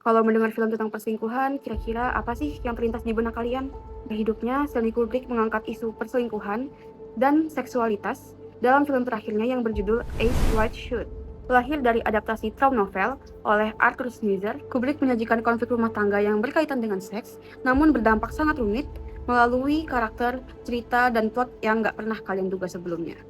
Kalau mendengar film tentang perselingkuhan, kira-kira apa sih yang terlintas di benak kalian? Di hidupnya, Stanley Kubrick mengangkat isu perselingkuhan dan seksualitas dalam film terakhirnya yang berjudul Eyes Wide Shut. Lahir dari adaptasi Traum novel oleh Arthur Schnitzler, Kubrick menyajikan konflik rumah tangga yang berkaitan dengan seks, namun berdampak sangat rumit melalui karakter, cerita, dan plot yang nggak pernah kalian duga sebelumnya.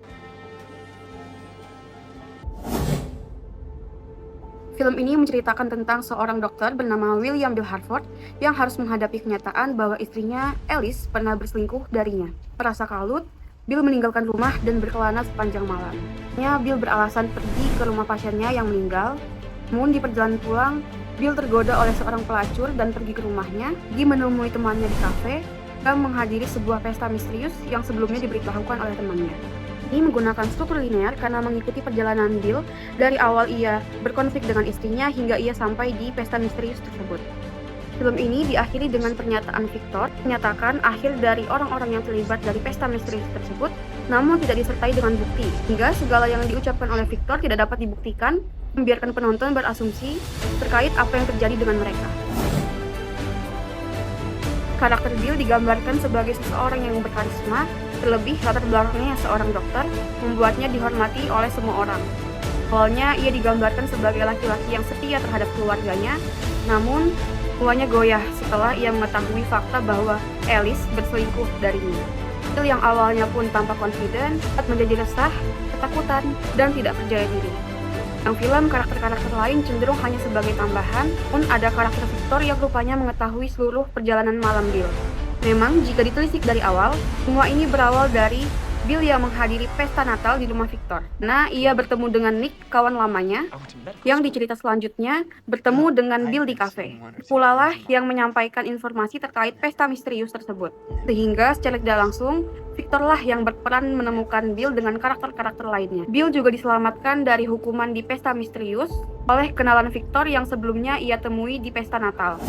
Film ini menceritakan tentang seorang dokter bernama William Bill Harford yang harus menghadapi kenyataan bahwa istrinya, Alice, pernah berselingkuh darinya. Merasa kalut, Bill meninggalkan rumah dan berkelana sepanjang malam. Bill beralasan pergi ke rumah pasiennya yang meninggal. Namun di perjalanan pulang, Bill tergoda oleh seorang pelacur dan pergi ke rumahnya. Dia menemui temannya di kafe dan menghadiri sebuah pesta misterius yang sebelumnya diberitahukan oleh temannya. Ini menggunakan struktur linear karena mengikuti perjalanan Bill dari awal ia berkonflik dengan istrinya hingga ia sampai di pesta misterius tersebut. Film ini diakhiri dengan pernyataan Victor, menyatakan akhir dari orang-orang yang terlibat dari pesta misterius tersebut, namun tidak disertai dengan bukti, hingga segala yang diucapkan oleh Victor tidak dapat dibuktikan, membiarkan penonton berasumsi terkait apa yang terjadi dengan mereka. Karakter Bill digambarkan sebagai seseorang yang berkarisma, terlebih latar belakangnya seorang dokter, membuatnya dihormati oleh semua orang. Awalnya ia digambarkan sebagai laki-laki yang setia terhadap keluarganya, namun jiwanya goyah setelah ia mengetahui fakta bahwa Alice berselingkuh darinya. Bill yang awalnya pun tampak confident, menjadi resah, ketakutan, dan tidak percaya diri. Dalam film, karakter-karakter lain cenderung hanya sebagai tambahan, pun ada karakter Victor yang rupanya mengetahui seluruh perjalanan malam Bill. Memang, jika ditelisik dari awal, semua ini berawal dari Bill yang menghadiri pesta Natal di rumah Victor. Nah, ia bertemu dengan Nick, kawan lamanya, yang di cerita selanjutnya bertemu dengan Bill di kafe. Pulalah yang menyampaikan informasi terkait pesta misterius tersebut. Sehingga secara tidak langsung, Victor lah yang berperan menemukan Bill dengan karakter-karakter lainnya. Bill juga diselamatkan dari hukuman di pesta misterius oleh kenalan Victor yang sebelumnya ia temui di pesta Natal.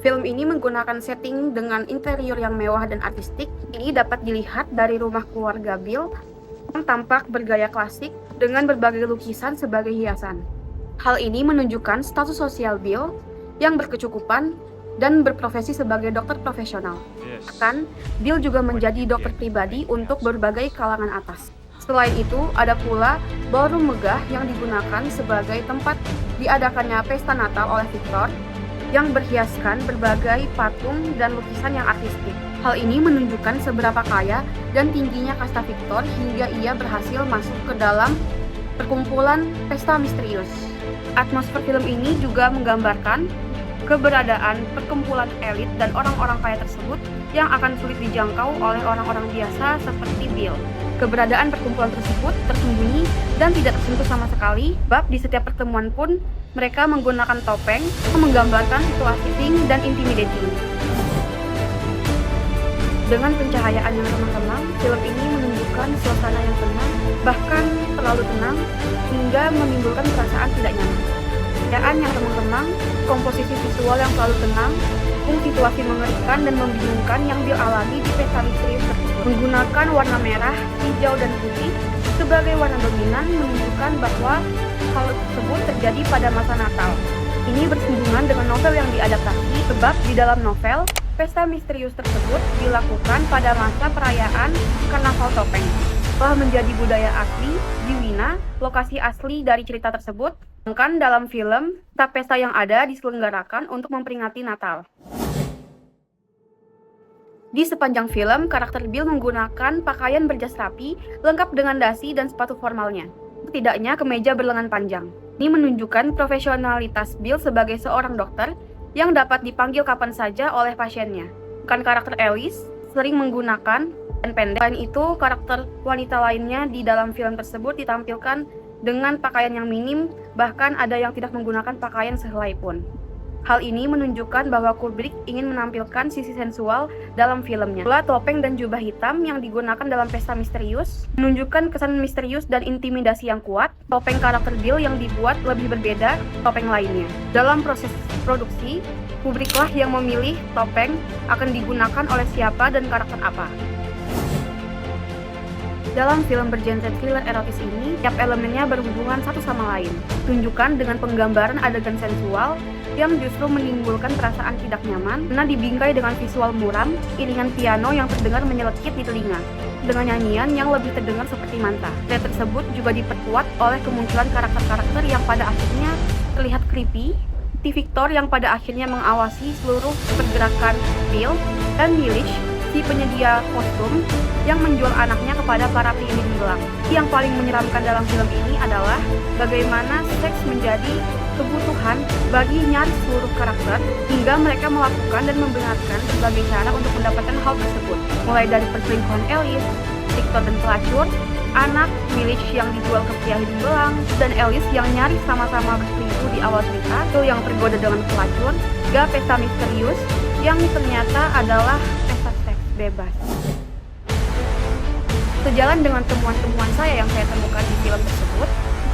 Film ini menggunakan setting dengan interior yang mewah dan artistik. Ini dapat dilihat dari rumah keluarga Bill yang tampak bergaya klasik dengan berbagai lukisan sebagai hiasan. Hal ini menunjukkan status sosial Bill yang berkecukupan dan berprofesi sebagai dokter profesional. Bahkan, Bill juga menjadi dokter pribadi untuk berbagai kalangan atas. Selain itu, ada pula ballroom megah yang digunakan sebagai tempat diadakannya pesta Natal oleh Victor yang berhiaskan berbagai patung dan lukisan yang artistik. Hal ini menunjukkan seberapa kaya dan tingginya kasta Victor hingga ia berhasil masuk ke dalam perkumpulan pesta misterius. Atmosfer film ini juga menggambarkan keberadaan perkumpulan elit dan orang-orang kaya tersebut yang akan sulit dijangkau oleh orang-orang biasa seperti Bill. Keberadaan perkumpulan tersebut tersembunyi dan tidak tersentuh sama sekali, sebab di setiap pertemuan pun mereka menggunakan topeng yang menggambarkan situasi asing dan intimidating. Dengan pencahayaan yang remang-remang, film ini menunjukkan suasana yang tenang, bahkan terlalu tenang, hingga menimbulkan perasaan tidak nyaman. Pencahayaan yang remang-remang, komposisi visual yang selalu tenang, situasi mengerikan dan membingungkan yang Bill alami di pesta misterius tersebut. Menggunakan warna merah, hijau, dan putih sebagai warna dominan menunjukkan bahwa hal tersebut terjadi pada masa Natal. Ini bersinggungan dengan novel yang diadaptasi, sebab di dalam novel, pesta misterius tersebut dilakukan pada masa perayaan Karnaval Topeng. Telah menjadi budaya asli di Wina, lokasi asli dari cerita tersebut, sedangkan dalam film, pesta yang ada diselenggarakan untuk memperingati Natal. Di sepanjang film, karakter Bill menggunakan pakaian berjas rapi, lengkap dengan dasi dan sepatu formalnya. Setidaknya kemeja berlengan panjang. Ini menunjukkan profesionalitas Bill sebagai seorang dokter yang dapat dipanggil kapan saja oleh pasiennya. Bukan karakter Alice sering menggunakan dan pendek. Selain itu, karakter wanita lainnya di dalam film tersebut ditampilkan dengan pakaian yang minim, bahkan ada yang tidak menggunakan pakaian sehelai pun. Hal ini menunjukkan bahwa Kubrick ingin menampilkan sisi sensual dalam filmnya. Pula topeng dan jubah hitam yang digunakan dalam pesta misterius menunjukkan kesan misterius dan intimidasi yang kuat. Topeng karakter Bill yang dibuat lebih berbeda topeng lainnya. Dalam proses produksi, Kubricklah yang memilih topeng akan digunakan oleh siapa dan karakter apa. Dalam film bergenre thriller erotis ini, tiap elemennya berhubungan satu sama lain. Tunjukkan dengan penggambaran adegan sensual yang justru menimbulkan perasaan tidak nyaman karena dibingkai dengan visual muram, iringan piano yang terdengar menyelekit di telinga, dengan nyanyian yang lebih terdengar seperti manta. Plot tersebut juga diperkuat oleh kemunculan karakter-karakter yang pada akhirnya terlihat creepy, seperti Victor yang pada akhirnya mengawasi seluruh pergerakan Bill, dan Milish, si penyedia kostum yang menjual anaknya kepada para penyanyi hilang. Yang paling menyeramkan dalam film ini adalah bagaimana seks menjadi kebutuhan bagi nyaris seluruh karakter hingga mereka melakukan dan membenarkan sebagai cara untuk mendapatkan hal tersebut. Mulai dari perselingkuhan Alice, Victor dan pelacur, anak Milish yang dijual ke pria hidung belang, dan Alice yang nyaris sama-sama berselingkuh di awal cerita, Bill yang tergoda dengan pelacur, hingga pesta misterius yang ternyata adalah pesta seks bebas. Sejalan dengan temuan-temuan saya yang saya temukan di film tersebut,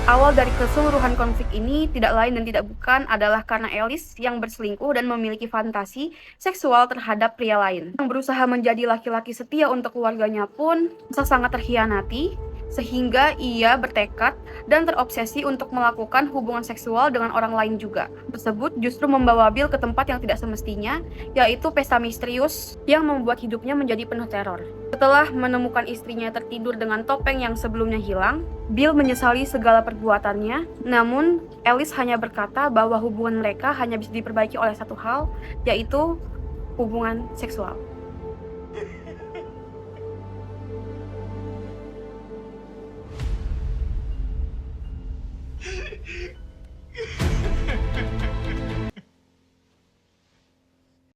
awal dari keseluruhan konflik ini tidak lain dan tidak bukan adalah karena Alice yang berselingkuh dan memiliki fantasi seksual terhadap pria lain. Yang berusaha menjadi laki-laki setia untuk keluarganya pun sangat terkhianati, sehingga ia bertekad dan terobsesi untuk melakukan hubungan seksual dengan orang lain juga. Tersebut justru membawa Bill ke tempat yang tidak semestinya, yaitu pesta misterius yang membuat hidupnya menjadi penuh teror. Setelah menemukan istrinya tertidur dengan topeng yang sebelumnya hilang, Bill menyesali segala perbuatannya, namun Alice hanya berkata bahwa hubungan mereka hanya bisa diperbaiki oleh satu hal, yaitu hubungan seksual.